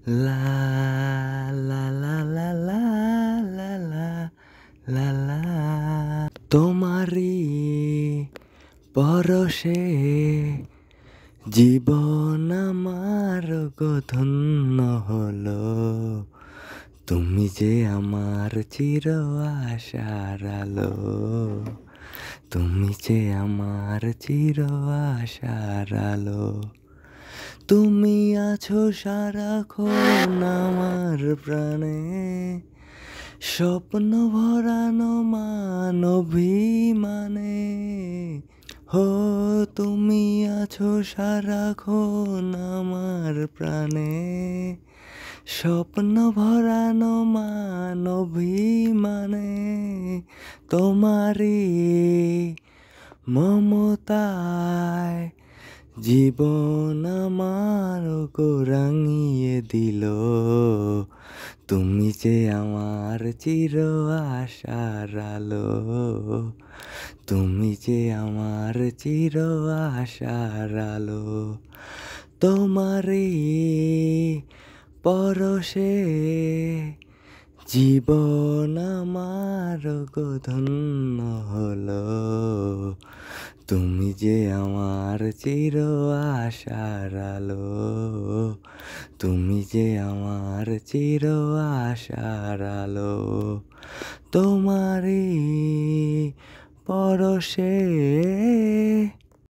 লা লা লা লা লা লা লা লা লা তোমারই পরশে জীবন আমার গো ধন্য হলো। তুমি যে আমার চির আশার আলো, তুমি যে আমার চির আশার আলো। তুমি আছো সারাক্ষণ আমার প্রাণে, স্বপ্ন ভরানো মান অভিমানে। হো তুমি আছো সারাক্ষণ আমার প্রাণে, স্বপ্ন ভরানো মান অভিমানে। তোমারই মমতায় জীবন আমার গো রাঙিয়ে দিল। তুমি যে আমার চির আশার আলো, তুমি যে আমার চির আশার আলো। তোমারই পরশে জীবন আমার গো ধন্য হলো। তুমি যে আমার চির আশার আলো, তুমি যে আমার চির আশার আলো। তোমারই পরশে।